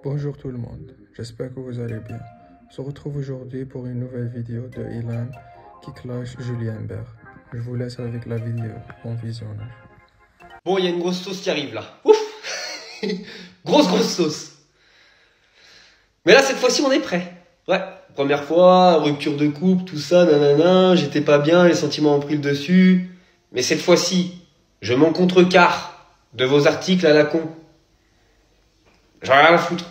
Bonjour tout le monde, j'espère que vous allez bien. On se retrouve aujourd'hui pour une nouvelle vidéo de Ilan qui clash Julien Bert. Je vous laisse avec la vidéo, bon visionnage. Bon, il y a une grosse sauce qui arrive là. Ouf. Grosse sauce. Mais là, cette fois-ci, on est prêt. Ouais, première fois, rupture de couple, tout ça, nanana, j'étais pas bien, les sentiments ont pris le dessus. Mais cette fois-ci, je m'en contrecarre de vos articles à la con. J'en ai rien à foutre.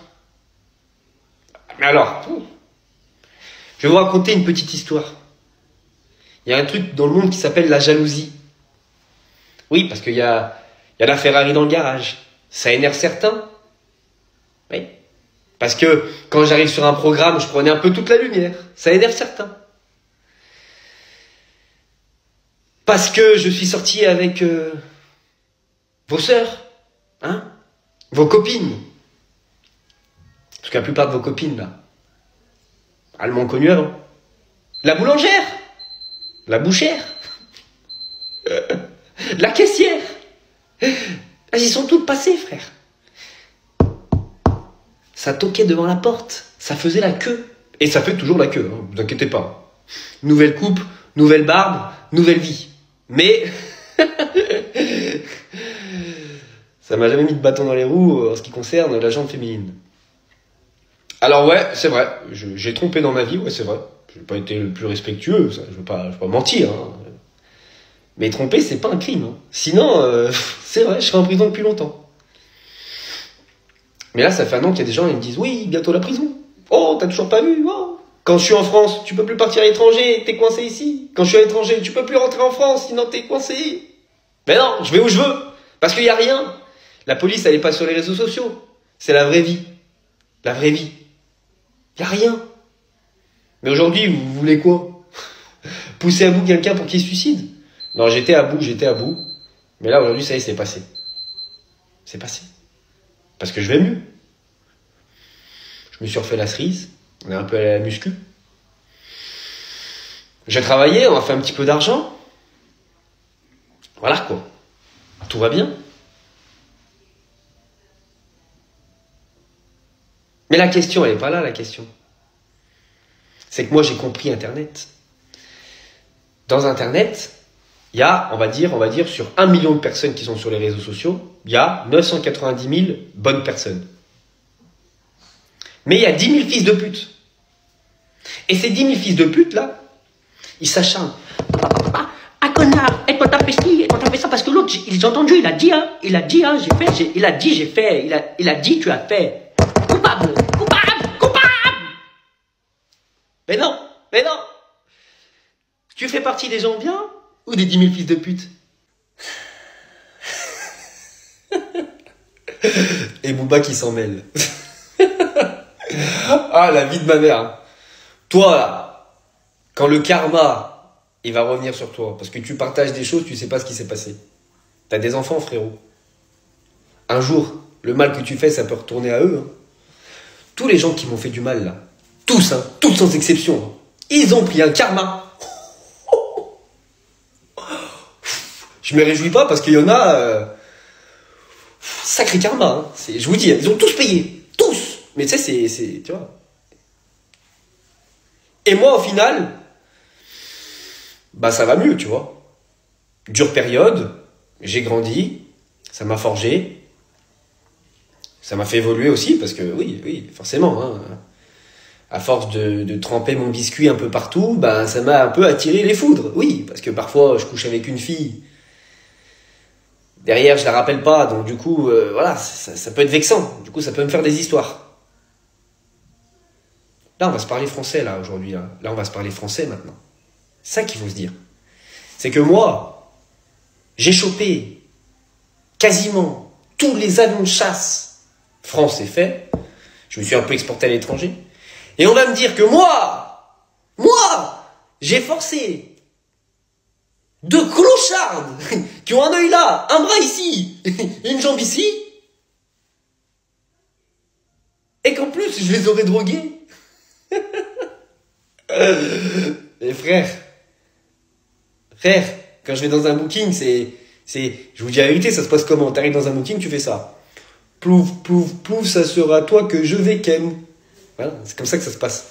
Mais alors, je vais vous raconter une petite histoire. Il y a un truc dans le monde qui s'appelle la jalousie. Oui, parce qu'il y a la Ferrari dans le garage. Ça énerve certains. Oui. Parce que quand j'arrive sur un programme, je prenais un peu toute la lumière. Ça énerve certains. Parce que je suis sorti avec vos sœurs, hein, vos copines. Parce que la plupart de vos copines, là, elles m'ont connu avant. La boulangère, la bouchère, la caissière. Elles y sont toutes passées, frère. Ça toquait devant la porte. Ça faisait la queue. Et ça fait toujours la queue, hein, vous inquiétez pas. Nouvelle coupe, nouvelle barbe, nouvelle vie. Mais ça m'a jamais mis de bâton dans les roues en ce qui concerne la jante féminine. Alors ouais, c'est vrai, j'ai trompé dans ma vie, ouais c'est vrai. J'ai pas été le plus respectueux, ça, je veux pas mentir. Hein. Mais tromper, c'est pas un crime. Hein. Sinon, c'est vrai, je serais en prison depuis longtemps. Mais là, ça fait un an qu'il y a des gens qui me disent « Oui, bientôt la prison. Oh, t'as toujours pas vu oh. Quand je suis en France, tu peux plus partir à l'étranger, t'es coincé ici. Quand je suis à l'étranger, tu peux plus rentrer en France, sinon t'es coincé. » Mais non, je vais où je veux, parce qu'il y a rien. La police, elle est pas sur les réseaux sociaux. C'est la vraie vie. La vraie vie. Il y a rien. Mais aujourd'hui, vous voulez quoi? Pousser à bout quelqu'un pour qu'il se suicide? Non, j'étais à bout. Mais là, aujourd'hui, ça y est, c'est passé. C'est passé. Parce que je vais mieux. Je me suis refait la cerise. On est un peu allé à la muscu. J'ai travaillé, on a fait un petit peu d'argent. Voilà, quoi. Tout va bien. Mais la question, elle n'est pas là, la question. C'est que moi, j'ai compris Internet. Dans Internet, il y a, on va dire, sur 1 million de personnes qui sont sur les réseaux sociaux, il y a 990 000 bonnes personnes. Mais il y a 10 000 fils de pute. Et ces 10 000 fils de pute, là, ils s'acharnent. Ah, connard, et toi t'as fait ci, et toi t'as fait ça, parce que l'autre, j'ai entendu, il a dit, il a dit, tu as fait. Coupable. Mais non. Tu fais partie des gens bien ou des 10 000 fils de pute? Et Booba qui s'en mêle. Ah, la vie de ma mère. Toi, là, quand le karma, il va revenir sur toi, parce que tu partages des choses, tu sais pas ce qui s'est passé. T'as des enfants, frérot. Un jour, le mal que tu fais, ça peut retourner à eux. Hein. Tous les gens qui m'ont fait du mal, là, tous sans exception, hein, ils ont pris un karma. Je me réjouis pas parce qu'il y en a... sacré karma. Hein. Je vous dis, ils ont tous payé. Tous. Mais tu sais, c'est... Tu vois. Et moi, au final... Bah, ça va mieux, tu vois. Dure période. J'ai grandi. Ça m'a forgé. Ça m'a fait évoluer aussi parce que, oui, forcément. Hein. À force de tremper mon biscuit un peu partout, bah, ça m'a un peu attiré les foudres. Oui, parce que parfois, je couche avec une fille... Derrière, je la rappelle pas, donc du coup, voilà, ça peut être vexant. Du coup, ça peut me faire des histoires. Là, on va se parler français, là, aujourd'hui. Là, on va se parler français, maintenant. C'est ça qu'il faut se dire. C'est que moi, j'ai chopé quasiment tous les avions de chasse. France est fait. Je me suis un peu exporté à l'étranger. Et on va me dire que moi, j'ai forcé deux clochards qui ont un œil là, un bras ici, et une jambe ici, et qu'en plus je les aurais drogués. Et frère, quand je vais dans un booking, je vous dis la vérité, ça se passe comment? T'arrives dans un booking, tu fais ça. Plouf, plouf, plouf, ça sera toi que je vais ken. Voilà, c'est comme ça que ça se passe.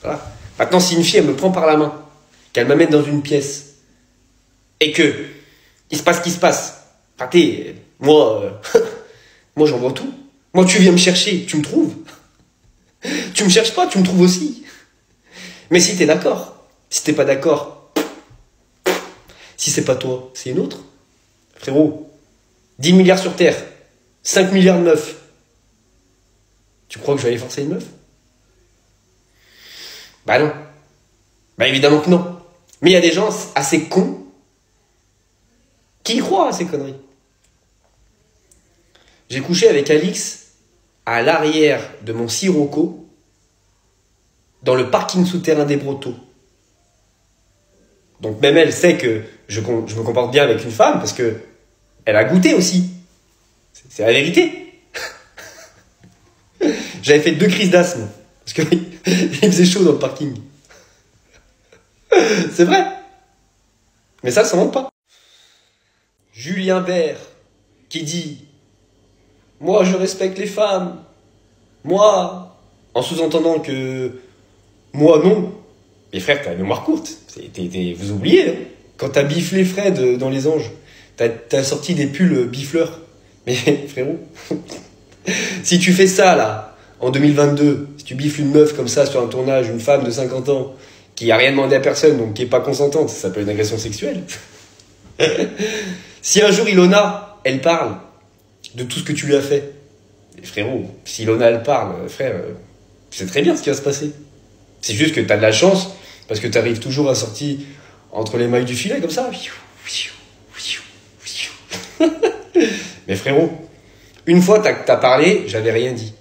Voilà. Maintenant, si une fille, elle me prend par la main, qu'elle m'amène dans une pièce, et que il se passe ce qui se passe, raté, moi, moi j'en vois tout. Moi, tu viens me chercher, tu me trouves. Tu me cherches pas, tu me trouves aussi. Mais si t'es d'accord, si t'es pas d'accord, si c'est pas toi, c'est une autre. Frérot, 10 milliards sur Terre, 5 milliards de meufs. Tu crois que je vais aller forcer une meuf? Bah non. Bah évidemment que non. Mais il y a des gens assez cons qui y croient à ces conneries. J'ai couché avec Alix à l'arrière de mon Sirocco dans le parking souterrain des Brotteaux. Donc même elle sait que je me comporte bien avec une femme parce que elle a goûté aussi. C'est la vérité. J'avais fait 2 crises d'asthme parce que il faisait chaud dans le parking. C'est vrai. Mais ça monte pas. Julien Bert qui dit « Moi, je respecte les femmes. Moi », en sous-entendant que « Moi, non ». Mais frère, t'as la mémoire courte. Vous oubliez, hein. Quand t'as biflé Fred dans Les Anges, t'as sorti des pulls bifleurs. Mais frérot, si tu fais ça, là, en 2022, si tu biffles une meuf comme ça sur un tournage, une femme de 50 ans, qui a rien demandé à personne, donc qui est pas consentante, ça s'appelle une agression sexuelle. Si un jour Ilona, elle parle de tout ce que tu lui as fait, et frérot, si Ilona, elle parle, frère, tu sais très bien ce qui va se passer. C'est juste que t'as de la chance, parce que t'arrives toujours à sortir entre les mailles du filet, comme ça. Mais frérot, une fois t'as parlé, j'avais rien dit.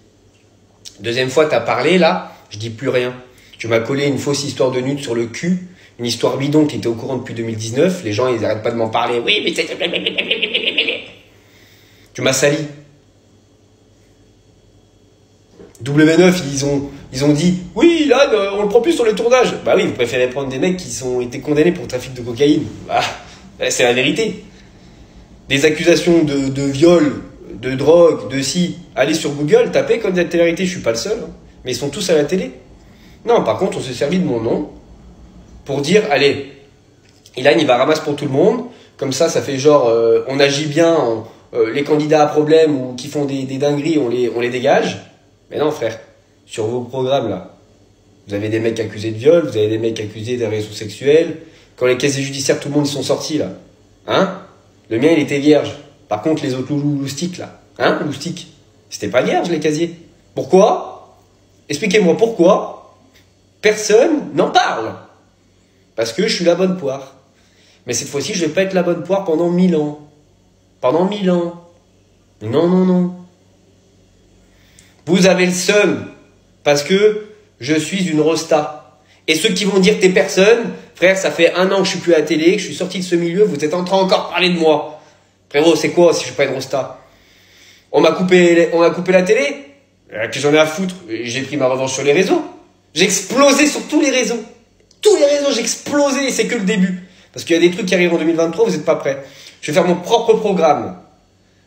Deuxième fois t'as parlé, là, je dis plus rien. Tu m'as collé une fausse histoire de nude sur le cul, une histoire bidon qui était au courant depuis 2019. Les gens, ils arrêtent pas de m'en parler. Oui, mais c'est... Tu m'as sali. W9, ils ont dit « Oui, là, on le prend plus sur le tournage. » Bah oui, vous préférez prendre des mecs qui ont été condamnés pour trafic de cocaïne. Bah, c'est la vérité. Des accusations de viol, de drogue, de si. Allez sur Google, tapez comme la télé-réalité, je suis pas le seul. Hein. Mais ils sont tous à la télé. Non, par contre, on s'est servi de mon nom pour dire, allez, Ilan, il va ramasser pour tout le monde. Comme ça fait genre, on agit bien, les candidats à problème ou qui font des dingueries, on les dégage. Mais non, frère, sur vos programmes, là, vous avez des mecs accusés de viol, vous avez des mecs accusés d'agression sexuelle. Quand les casiers judiciaires, tout le monde, ils sont sortis, là. Hein? Le mien, il était vierge. Par contre, les autres loustiques, là. Hein? Loustiques. C'était pas vierge, les casiers. Pourquoi? Expliquez-moi pourquoi personne n'en parle. Parce que je suis la bonne poire. Mais cette fois-ci, je vais pas être la bonne poire pendant 1000 ans. Pendant 1000 ans. Non, non, non. Vous avez le seum. Parce que je suis une rosta. Et ceux qui vont dire t'es personne, frère, ça fait 1 an que je suis plus à la télé, que je suis sorti de ce milieu, vous êtes en train encore de parler de moi. Frérot, c'est quoi si je suis pas une rosta? On m'a coupé la télé? Que j'en ai à foutre. J'ai pris ma revanche sur les réseaux. J'ai explosé sur tous les réseaux. Tous les réseaux, j'ai explosé et c'est que le début. Parce qu'il y a des trucs qui arrivent en 2023, vous n'êtes pas prêts. Je vais faire mon propre programme.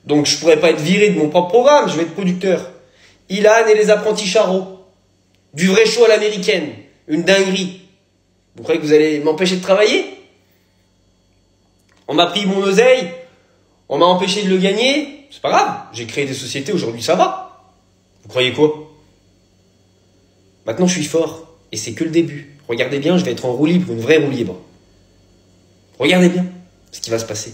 Donc je pourrais pas être viré de mon propre programme, je vais être producteur. Ilan et les apprentis charros. Du vrai show à l'américaine. Une dinguerie. Vous croyez que vous allez m'empêcher de travailler? On m'a pris mon oseille. On m'a empêché de le gagner. C'est pas grave. J'ai créé des sociétés, aujourd'hui ça va. Vous croyez quoi? Maintenant je suis fort. Et c'est que le début. Regardez bien, je vais être en roue libre, une vraie roue libre. Regardez bien ce qui va se passer.